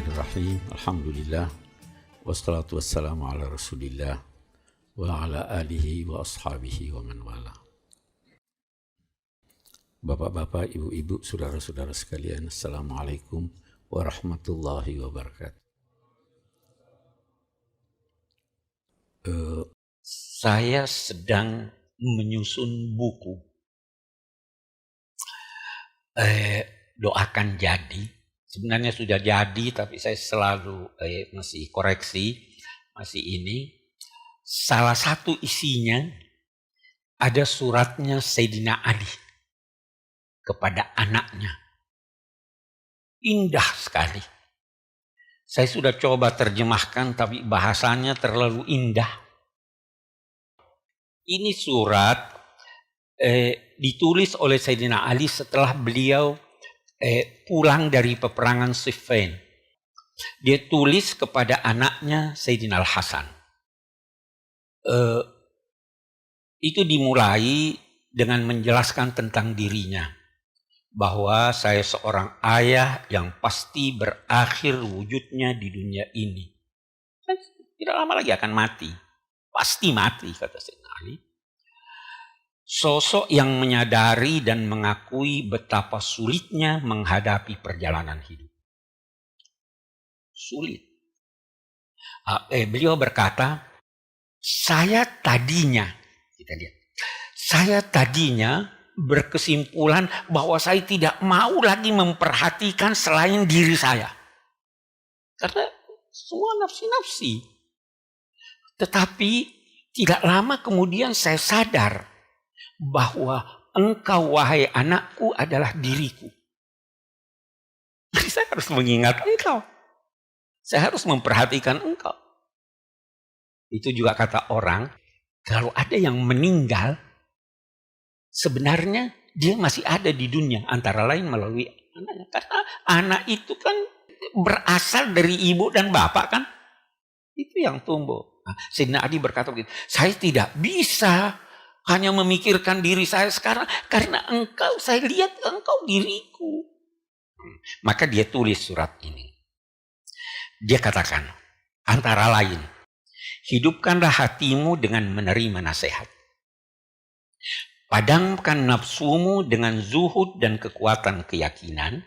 Bismillahirrahmanirrahim. Alhamdulillah. Wassalatu wassalamu ala rasulillah wa ala alihi wa ashabihi wa man wala. Bapak-bapak, ibu-ibu, saudara-saudara sekalian, Assalamualaikum warahmatullahi wabarakatuh. Saya sedang menyusun buku. Doakan jadi. Sebenarnya sudah jadi, tapi saya selalu masih koreksi, masih ini. Salah satu isinya ada suratnya Sayyidina Ali kepada anaknya. Indah sekali. Saya sudah coba terjemahkan, tapi bahasanya terlalu indah. Ini surat ditulis oleh Sayyidina Ali setelah beliau pulang dari peperangan Siffin. Dia tulis kepada anaknya Sayyidina Al-Hasan. Itu dimulai dengan menjelaskan tentang dirinya. Bahwa saya seorang ayah yang pasti berakhir wujudnya di dunia ini. Tidak lama lagi akan mati. Pasti mati, kata Sayyidina Ali. Sosok yang menyadari dan mengakui betapa sulitnya menghadapi perjalanan hidup. Sulit. Beliau berkata, saya tadinya berkesimpulan bahwa saya tidak mau lagi memperhatikan selain diri saya. Karena semua nafsi-nafsi. Tetapi tidak lama kemudian saya sadar bahwa engkau, wahai anakku, adalah diriku. Jadi saya harus mengingat engkau. Saya harus memperhatikan engkau. Itu juga kata orang, kalau ada yang meninggal, sebenarnya dia masih ada di dunia. Antara lain melalui anaknya. Karena anak itu kan berasal dari ibu dan bapak kan. Itu yang tumbuh. Nah, Sayyidina Ali berkata begitu, saya tidak bisa hanya memikirkan diri saya sekarang, karena engkau, saya lihat engkau diriku. Maka dia tulis surat ini. Dia katakan, antara lain, hidupkanlah hatimu dengan menerima nasihat. Padamkan nafsumu dengan zuhud dan kekuatan keyakinan.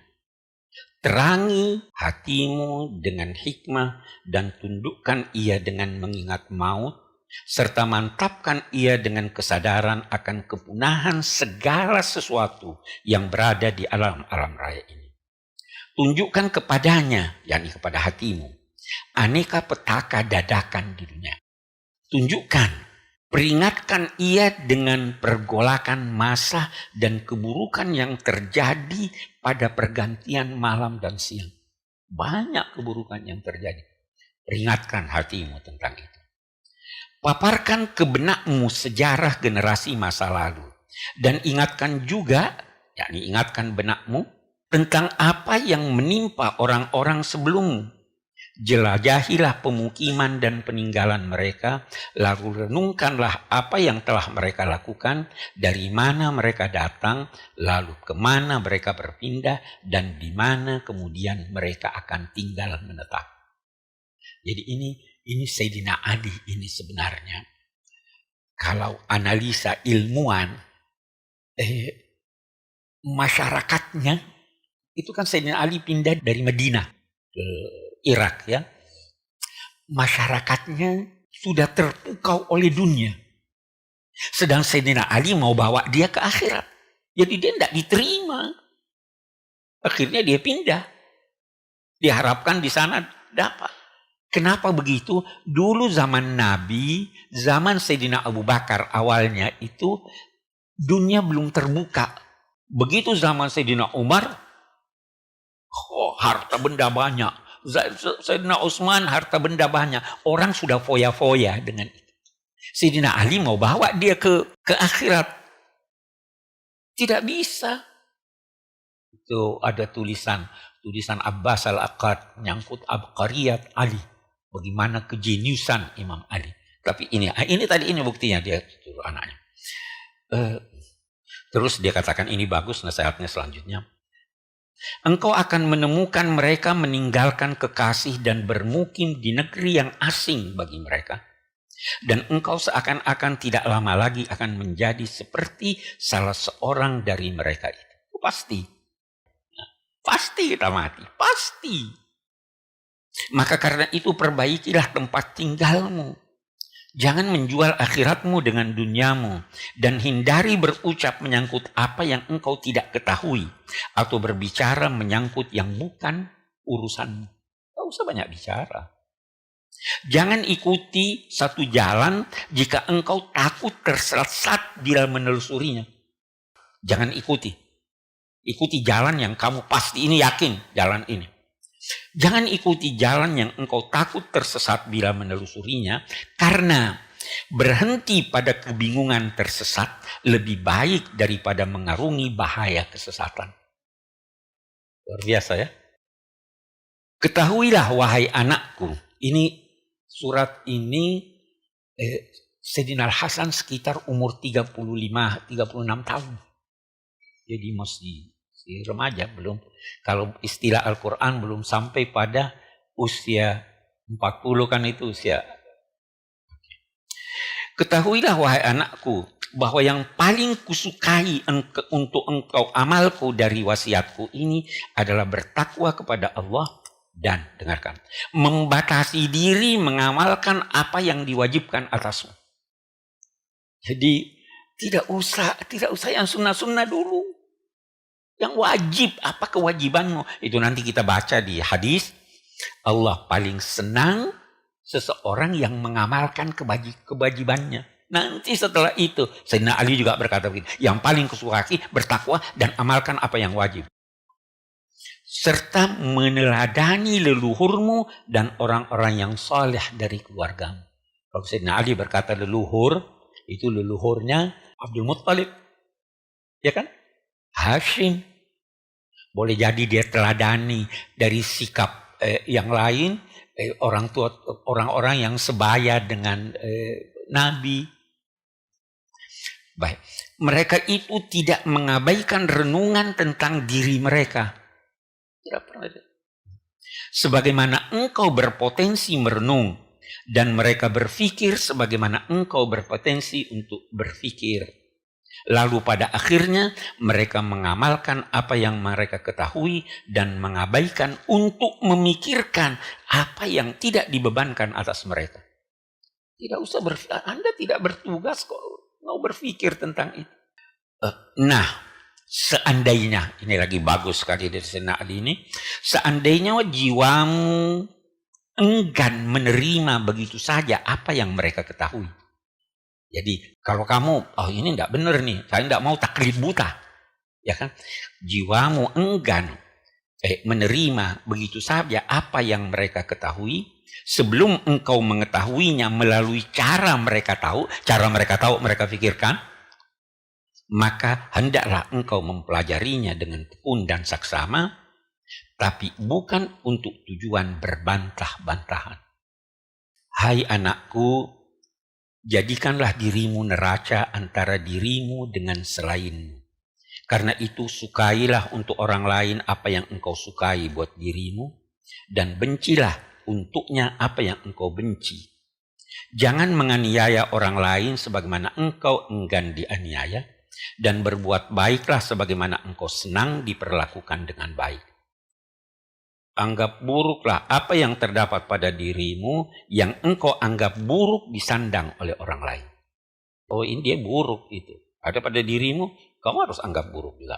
Terangi hatimu dengan hikmah dan tundukkan ia dengan mengingat maut. Serta mantapkan ia dengan kesadaran akan kepunahan segala sesuatu yang berada di alam raya ini. Tunjukkan kepadanya, yakni kepada hatimu, aneka petaka dadakan di dunia. Tunjukkan, peringatkan ia dengan pergolakan masa dan keburukan yang terjadi pada pergantian malam dan siang. Banyak keburukan yang terjadi. Peringatkan hatimu tentang itu. Paparkan ke benakmu sejarah generasi masa lalu. Dan ingatkan juga, yakni ingatkan benakmu, tentang apa yang menimpa orang-orang sebelummu. Jelajahilah pemukiman dan peninggalan mereka, lalu renungkanlah apa yang telah mereka lakukan, dari mana mereka datang, lalu kemana mereka berpindah, dan di mana kemudian mereka akan tinggal menetap. Jadi ini Sayyidina Ali ini sebenarnya. Kalau analisa ilmuwan, masyarakatnya, itu kan Sayyidina Ali pindah dari Madinah ke Irak ya. Masyarakatnya sudah terpukau oleh dunia. Sedang Sayyidina Ali mau bawa dia ke akhirat. Jadi dia tidak diterima. Akhirnya dia pindah. Diharapkan di sana dapat. Kenapa begitu? Dulu zaman Nabi, zaman Sayyidina Abu Bakar awalnya itu dunia belum terbuka. Begitu zaman Sayyidina Umar, harta benda banyak. Sayyidina Utsman harta benda banyak. Orang sudah foya-foya dengan itu. Sayyidina Ali mau bawa dia ke akhirat. Tidak bisa. Itu ada tulisan Abbas Al-Aqad nyangkut Abqariyat Ali. Bagaimana kejeniusan Imam Ali. Tapi ini buktinya dia suruh anaknya. Terus dia katakan ini bagus nasihatnya selanjutnya. Engkau akan menemukan mereka meninggalkan kekasih dan bermukim di negeri yang asing bagi mereka. Dan engkau seakan-akan tidak lama lagi akan menjadi seperti salah seorang dari mereka itu. Pasti. Pasti kita mati. Pasti. Maka karena itu perbaikilah tempat tinggalmu. Jangan menjual akhiratmu dengan duniamu. Dan hindari berucap menyangkut apa yang engkau tidak ketahui. Atau berbicara menyangkut yang bukan urusanmu. Tidak usah banyak bicara. Jangan ikuti satu jalan jika engkau takut tersesat bila menelusurinya. Jangan ikuti. Ikuti jalan yang kamu pasti ini yakin jalan ini. Jangan ikuti jalan yang engkau takut tersesat bila menelusurinya, karena berhenti pada kebingungan tersesat lebih baik daripada mengarungi bahaya kesesatan. Luar biasa ya. Ketahuilah wahai anakku, ini surat ini Sayyidina Al-Hasan sekitar umur 35-36 tahun. Jadi masih remaja, belum, kalau istilah Al-Quran belum sampai pada usia 40 kan itu usia. Ketahuilah wahai anakku bahwa yang paling kusukai untuk engkau amalku dari wasiatku ini adalah bertakwa kepada Allah dan, dengarkan, membatasi diri mengamalkan apa yang diwajibkan atasmu. Jadi tidak usah yang sunnah-sunnah dulu. Yang wajib, apa kewajibanmu? Itu nanti kita baca di hadis. Allah paling senang seseorang yang mengamalkan kewajibannya. Nanti setelah itu, Sayyidina Ali juga berkata begini, yang paling kusukai bertakwa dan amalkan apa yang wajib. Serta meneladani leluhurmu dan orang-orang yang saleh dari keluargamu. Kalau Sayyidina Ali berkata leluhur, itu leluhurnya Abdul Muttalib. Ya kan? Hashim. Boleh jadi dia teladani dari sikap yang lain, orang-orang yang sebaya dengan Nabi. Baik, mereka itu tidak mengabaikan renungan tentang diri mereka. Tidak pernah. Sebagaimana engkau berpotensi merenung dan mereka berpikir sebagaimana engkau berpotensi untuk berpikir. Lalu pada akhirnya mereka mengamalkan apa yang mereka ketahui dan mengabaikan untuk memikirkan apa yang tidak dibebankan atas mereka. Tidak usah Anda tidak bertugas kok mau berpikir tentang itu. Nah, seandainya, ini lagi bagus sekali dari Sayyidina Ali ini, seandainya jiwamu enggan menerima begitu saja apa yang mereka ketahui. Jadi kalau kamu, ini tidak benar nih, saya tidak mau taklid buta, ya kan? Jiwamu enggan menerima begitu saja apa yang mereka ketahui, sebelum engkau mengetahuinya melalui cara mereka tahu mereka pikirkan, maka hendaklah engkau mempelajarinya dengan tekun dan saksama, tapi bukan untuk tujuan berbantah-bantahan. Hai anakku, jadikanlah dirimu neraca antara dirimu dengan selainmu. Karena itu sukailah untuk orang lain apa yang engkau sukai buat dirimu, dan bencilah untuknya apa yang engkau benci. Jangan menganiaya orang lain sebagaimana engkau enggan dianiaya, dan berbuat baiklah sebagaimana engkau senang diperlakukan dengan baik. Anggap buruklah apa yang terdapat pada dirimu yang engkau anggap buruk disandang oleh orang lain. Oh, ini dia buruk itu. Ada pada dirimu, kamu harus anggap buruk juga.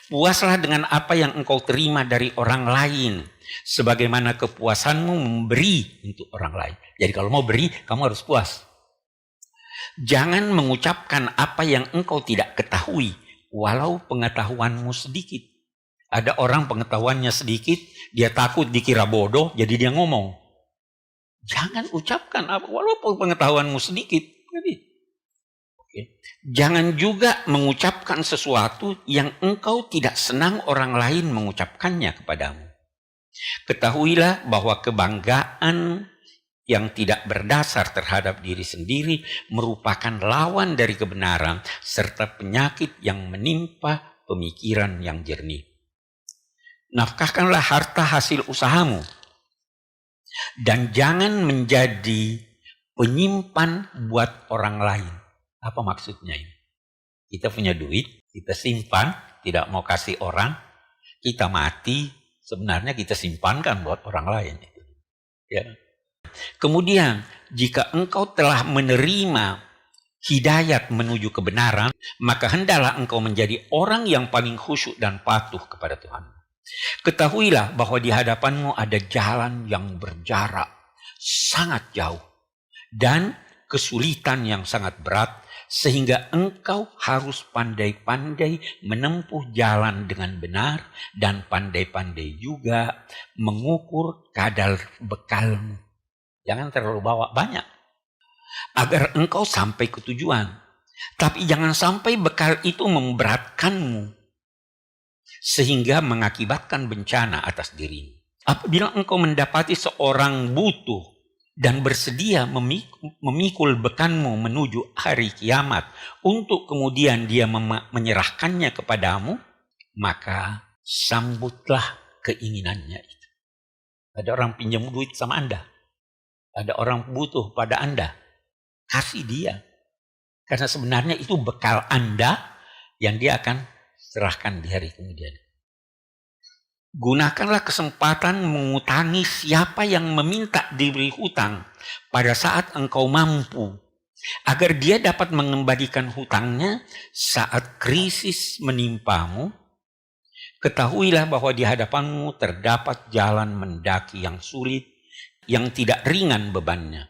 Puaslah dengan apa yang engkau terima dari orang lain, sebagaimana kepuasanmu memberi untuk orang lain. Jadi kalau mau beri, kamu harus puas. Jangan mengucapkan apa yang engkau tidak ketahui, walau pengetahuanmu sedikit. Ada orang pengetahuannya sedikit, dia takut dikira bodoh, jadi dia ngomong. Jangan ucapkan apa, walaupun pengetahuanmu sedikit. Jangan juga mengucapkan sesuatu yang engkau tidak senang orang lain mengucapkannya kepadamu. Ketahuilah bahwa kebanggaan yang tidak berdasar terhadap diri sendiri merupakan lawan dari kebenaran serta penyakit yang menimpa pemikiran yang jernih. Nafkahkanlah harta hasil usahamu dan jangan menjadi penyimpan buat orang lain. Apa maksudnya ini? Kita punya duit, kita simpan, tidak mau kasih orang, kita mati, sebenarnya kita simpankan buat orang lain. Ya. Kemudian, jika engkau telah menerima hidayat menuju kebenaran, maka hendaklah engkau menjadi orang yang paling khusyuk dan patuh kepada Tuhan. Ketahuilah bahwa di hadapanmu ada jalan yang berjarak sangat jauh dan kesulitan yang sangat berat, sehingga engkau harus pandai-pandai menempuh jalan dengan benar dan pandai-pandai juga mengukur kadar bekalmu. Jangan terlalu bawa banyak agar engkau sampai ke tujuan. Tapi jangan sampai bekal itu memberatkanmu sehingga mengakibatkan bencana atas dirimu. Apabila engkau mendapati seorang butuh dan bersedia memikul bekanmu menuju hari kiamat untuk kemudian dia menyerahkannya kepadamu, maka sambutlah keinginannya itu. Ada orang pinjam duit sama Anda, ada orang butuh pada Anda, kasih dia. Karena sebenarnya itu bekal Anda yang dia akan serahkan di hari kemudian. Gunakanlah kesempatan mengutangi siapa yang meminta diberi hutang pada saat engkau mampu, agar dia dapat mengembalikan hutangnya saat krisis menimpamu. Ketahuilah bahwa di hadapanmu terdapat jalan mendaki yang sulit, yang tidak ringan bebannya.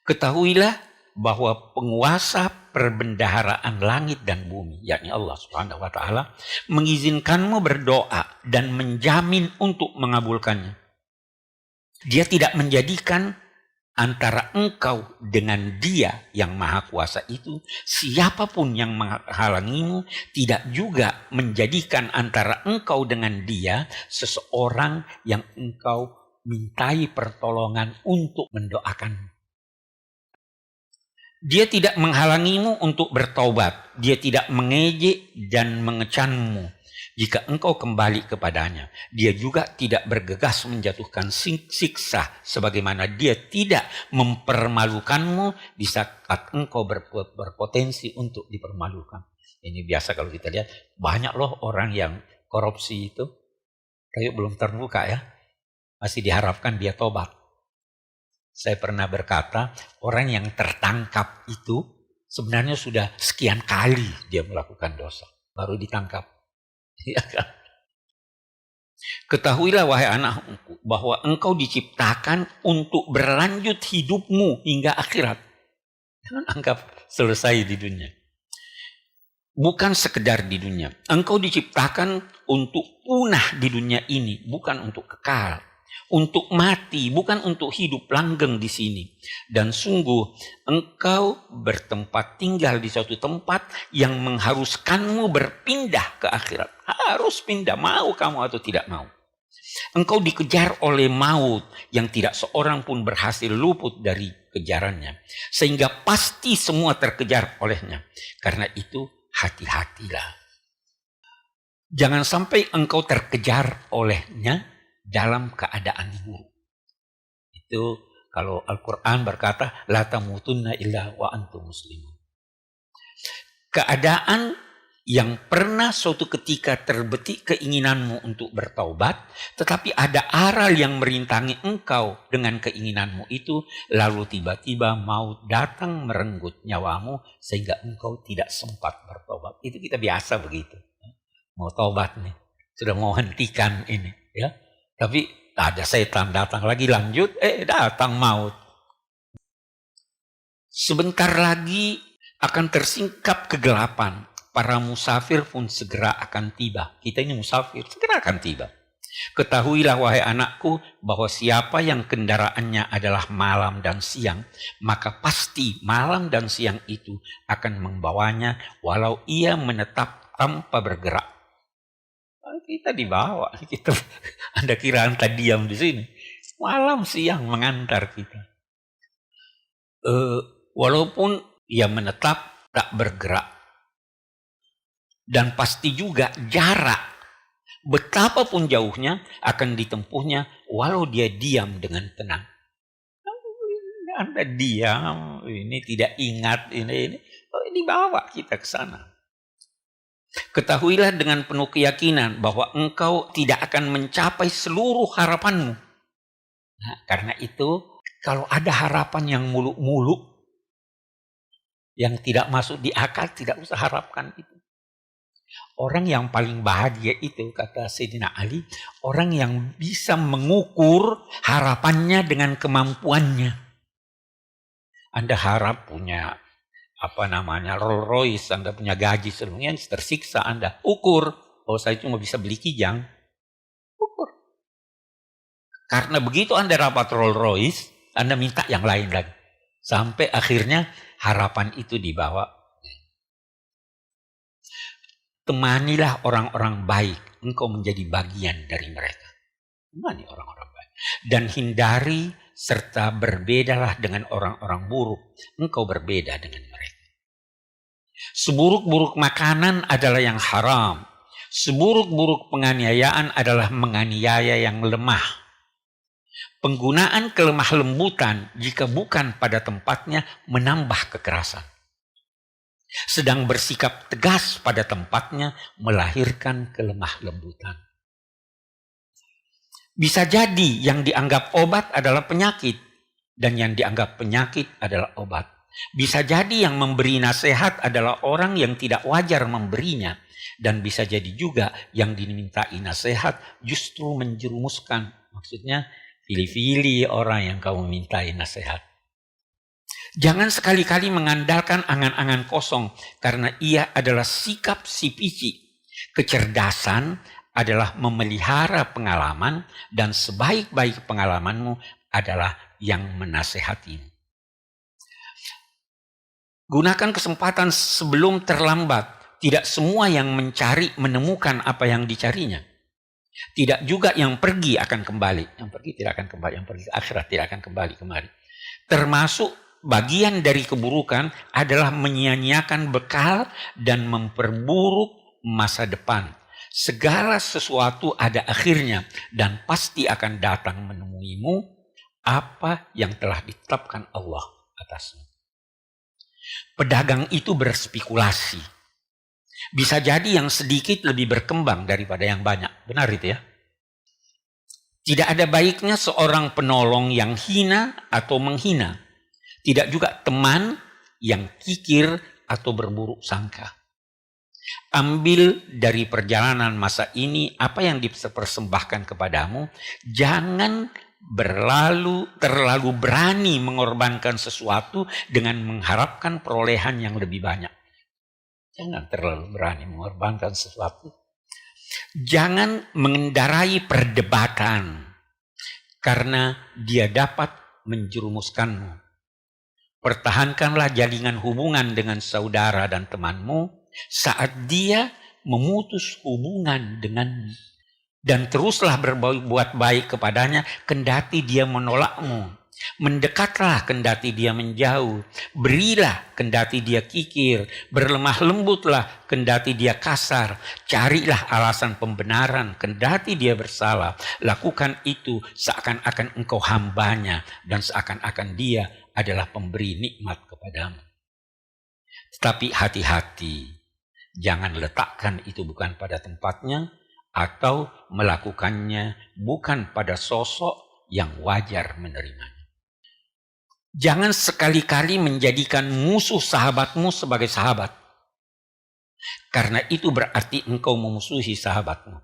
Ketahuilah bahwa penguasa perbendaharaan langit dan bumi, yakni Allah Subhanahu wa taala, mengizinkanmu berdoa dan menjamin untuk mengabulkannya. Dia tidak menjadikan antara engkau dengan Dia yang Maha Kuasa itu siapapun yang menghalangimu, tidak juga menjadikan antara engkau dengan Dia seseorang yang engkau mintai pertolongan untuk mendoakanmu. Dia tidak menghalangimu untuk bertaubat. Dia tidak mengejek dan mengecammu jika engkau kembali kepadanya. Dia juga tidak bergegas menjatuhkan siksa sebagaimana dia tidak mempermalukanmu di saat engkau berpotensi untuk dipermalukan. Ini biasa kalau kita lihat, banyak loh orang yang korupsi itu, tapi belum terbuka ya. Masih diharapkan dia tobat. Saya pernah berkata, orang yang tertangkap itu sebenarnya sudah sekian kali dia melakukan dosa, baru ditangkap. Ketahuilah wahai anakku, bahwa engkau diciptakan untuk berlanjut hidupmu hingga akhirat. Jangan anggap selesai di dunia. Bukan sekedar di dunia. Engkau diciptakan untuk punah di dunia ini, bukan untuk kekal. Untuk mati, bukan untuk hidup langgeng di sini. Dan sungguh engkau bertempat tinggal di suatu tempat yang mengharuskanmu berpindah ke akhirat. Harus pindah, mau kamu atau tidak mau. Engkau dikejar oleh maut yang tidak seorang pun berhasil luput dari kejarannya. Sehingga pasti semua terkejar olehnya. Karena itu hati-hatilah. Jangan sampai engkau terkejar olehnya dalam keadaan buruk. Itu kalau Al-Quran berkata, la tamutunna illa wa antum muslimun. Keadaan yang pernah suatu ketika terbetik keinginanmu untuk bertaubat, tetapi ada aral yang merintangi engkau dengan keinginanmu itu, lalu tiba-tiba maut datang merenggut nyawamu sehingga engkau tidak sempat bertaubat. Itu kita biasa begitu. Mau taubat nih, sudah mau hentikan ini, ya. Tapi ada setan datang lagi, lanjut, datang maut. Sebentar lagi akan tersingkap kegelapan. Para musafir pun segera akan tiba. Kita ini musafir, segera akan tiba. Ketahuilah wahai anakku, bahwa siapa yang kendaraannya adalah malam dan siang, maka pasti malam dan siang itu akan membawanya walau ia menetap tanpa bergerak. Kita dibawa, kita Anda kira Anda diam di sini. Malam siang mengantar kita. Walaupun ia menetap tak bergerak. Dan pasti juga jarak Betapapun jauhnya akan ditempuhnya walau dia diam dengan tenang. Anda diam, ini tidak ingat, ini dibawa kita ke sana. Ketahuilah dengan penuh keyakinan bahwa engkau tidak akan mencapai seluruh harapanmu. Nah, karena itu, kalau ada harapan yang muluk-muluk, yang tidak masuk di akal, tidak usah harapkan itu. Orang yang paling bahagia itu, kata Sayyidina Ali, orang yang bisa mengukur harapannya dengan kemampuannya. Anda harap punya Rolls Royce, Anda punya gaji sebelumnya, tersiksa Anda. Ukur, oh saya cuma bisa beli kijang. Ukur. Karena begitu Anda dapat Rolls Royce, Anda minta yang lain lagi. Sampai akhirnya harapan itu dibawa. Temanilah orang-orang baik, engkau menjadi bagian dari mereka. Temani orang-orang baik. Dan hindari serta berbedalah dengan orang-orang buruk. Engkau berbeda dengan mereka. Seburuk-buruk makanan adalah yang haram. Seburuk-buruk penganiayaan adalah menganiaya yang lemah. Penggunaan kelemah lembutan jika bukan pada tempatnya menambah kekerasan. Sedang bersikap tegas pada tempatnya melahirkan kelemah lembutan. Bisa jadi yang dianggap obat adalah penyakit dan yang dianggap penyakit adalah obat. Bisa jadi yang memberi nasihat adalah orang yang tidak wajar memberinya dan bisa jadi juga yang dimintai nasihat justru menjerumuskan. Maksudnya pilih-pilih orang yang kamu mintai nasihat. Jangan sekali-kali mengandalkan angan-angan kosong karena ia adalah sikap si pici. Kecerdasan adalah memelihara pengalaman dan sebaik-baik pengalamanmu adalah yang menasehatimu. Gunakan kesempatan sebelum terlambat. Tidak semua yang mencari menemukan apa yang dicarinya. Tidak juga yang pergi akan kembali. Yang pergi tidak akan kembali. Yang pergi ke akhirat tidak akan kembali kemari. Termasuk bagian dari keburukan adalah menyia-nyiakan bekal dan memperburuk masa depan. Segala sesuatu ada akhirnya dan pasti akan datang menemuimu apa yang telah ditetapkan Allah atasmu. Pedagang itu berspekulasi. Bisa jadi yang sedikit lebih berkembang daripada yang banyak. Benar itu ya? Tidak ada baiknya seorang penolong yang hina atau menghina. Tidak juga teman yang kikir atau berburuk sangka. Ambil dari perjalanan masa ini apa yang dipersembahkan kepadamu. Jangan terlalu berani mengorbankan sesuatu dengan mengharapkan perolehan yang lebih banyak. Jangan terlalu berani mengorbankan sesuatu. Jangan mengendarai perdebatan karena dia dapat menjerumuskanmu. Pertahankanlah jaringan hubungan dengan saudara dan temanmu saat dia memutus hubungan denganmu. Dan teruslah berbuat baik kepadanya kendati dia menolakmu. Mendekatlah kendati dia menjauh. Berilah kendati dia kikir. Berlemah lembutlah kendati dia kasar. Carilah alasan pembenaran kendati dia bersalah. Lakukan itu seakan-akan engkau hambanya dan seakan-akan dia adalah pemberi nikmat kepadamu. Tetapi hati-hati, jangan letakkan itu bukan pada tempatnya atau melakukannya bukan pada sosok yang wajar menerimanya. Jangan sekali-kali menjadikan musuh sahabatmu sebagai sahabat. Karena itu berarti engkau memusuhi sahabatmu.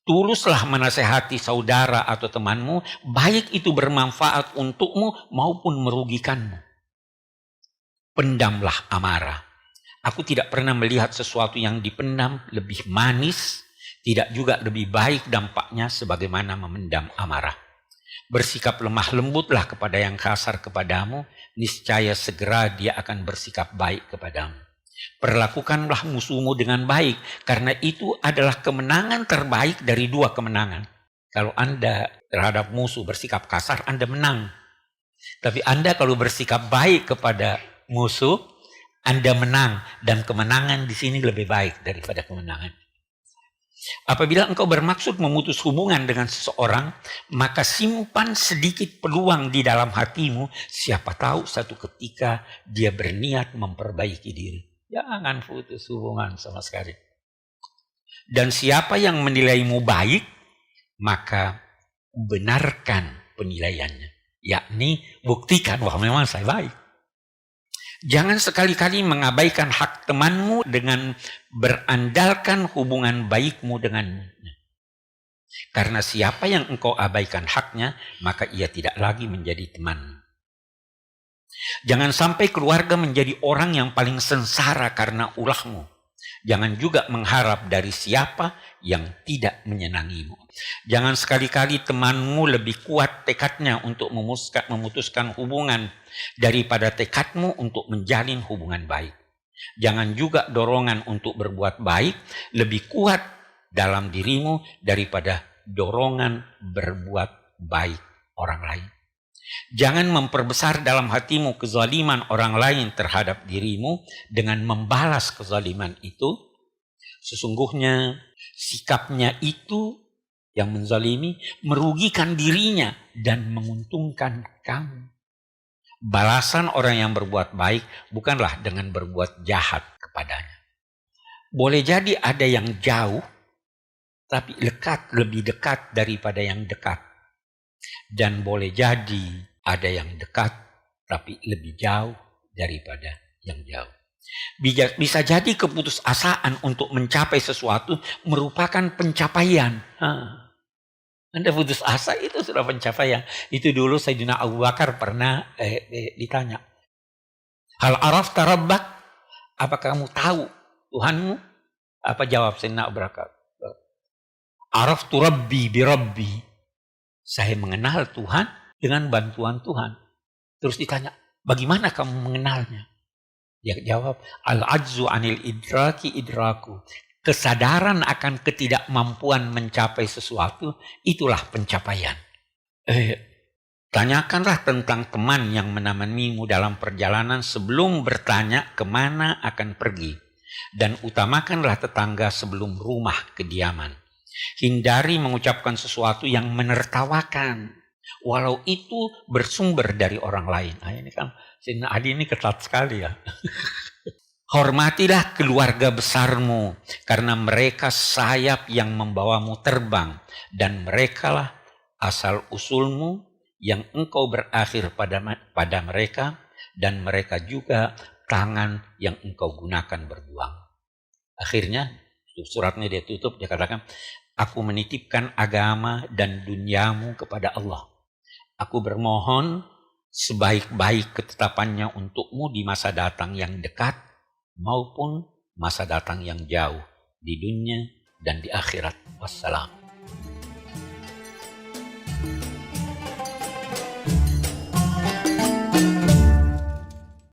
Tuluslah menasehati saudara atau temanmu, baik itu bermanfaat untukmu maupun merugikanmu. Pendamlah amarah. Aku tidak pernah melihat sesuatu yang dipendam lebih manis, tidak juga lebih baik dampaknya sebagaimana memendam amarah. Bersikap lemah lembutlah kepada yang kasar kepadamu, niscaya segera dia akan bersikap baik kepadamu. Perlakukanlah musuhmu dengan baik, karena itu adalah kemenangan terbaik dari dua kemenangan. Kalau Anda terhadap musuh bersikap kasar, Anda menang. Tapi Anda kalau bersikap baik kepada musuh, Anda menang. Dan kemenangan di sini lebih baik daripada kemenangan. Apabila engkau bermaksud memutus hubungan dengan seseorang, maka simpan sedikit peluang di dalam hatimu. Siapa tahu satu ketika dia berniat memperbaiki diri. Jangan putus hubungan sama sekali. Dan siapa yang menilaimu baik, maka benarkan penilaiannya. Yakni buktikan bahwa memang saya baik. Jangan sekali-kali mengabaikan hak temanmu dengan berandalkan hubungan baikmu dengannya. Karena siapa yang engkau abaikan haknya, maka ia tidak lagi menjadi teman. Jangan sampai keluarga menjadi orang yang paling sengsara karena ulahmu. Jangan juga mengharap dari siapa yang tidak menyenangimu. Jangan sekali-kali temanmu lebih kuat tekadnya untuk memutuskan hubungan daripada tekadmu untuk menjalin hubungan baik. Jangan juga dorongan untuk berbuat baik lebih kuat dalam dirimu daripada dorongan berbuat baik orang lain. Jangan memperbesar dalam hatimu kezaliman orang lain terhadap dirimu dengan membalas kezaliman itu. Sesungguhnya sikapnya itu yang menzalimi merugikan dirinya dan menguntungkan kamu. Balasan orang yang berbuat baik bukanlah dengan berbuat jahat kepadanya. Boleh jadi ada yang jauh, tapi lebih dekat daripada yang dekat. Dan boleh jadi ada yang dekat, tapi lebih jauh daripada yang jauh. Bisa jadi keputusasaan untuk mencapai sesuatu merupakan pencapaian. Anda putus asa itu sudah pencapaian. Itu dulu Sayyidina Abu Bakar pernah ditanya. Hal arafta rabbak? Apa kamu tahu Tuhanmu? Apa jawab Sayyidina Abu Bakar? Araftu rabbi bi rabbi. Saya mengenal Tuhan dengan bantuan Tuhan. Terus ditanya, bagaimana kamu mengenalnya? Dia jawab, al-ajzu anil idraki idraku. Kesadaran akan ketidakmampuan mencapai sesuatu, itulah pencapaian. Tanyakanlah tentang teman yang menemanimu dalam perjalanan sebelum bertanya kemana akan pergi. Dan utamakanlah tetangga sebelum rumah kediaman. Hindari mengucapkan sesuatu yang menertawakan, walau itu bersumber dari orang lain. Nah, ini kan Sayyidina Ali ini ketat sekali ya. Hormatilah keluarga besarmu, karena mereka sayap yang membawamu terbang, dan merekalah asal usulmu yang engkau berakhir pada mereka, dan mereka juga tangan yang engkau gunakan berjuang. Akhirnya suratnya dia tutup, dia katakan, aku menitipkan agama dan duniamu kepada Allah. Aku bermohon sebaik-baik ketetapannya untukmu di masa datang yang dekat maupun masa datang yang jauh di dunia dan di akhirat. Wassalam.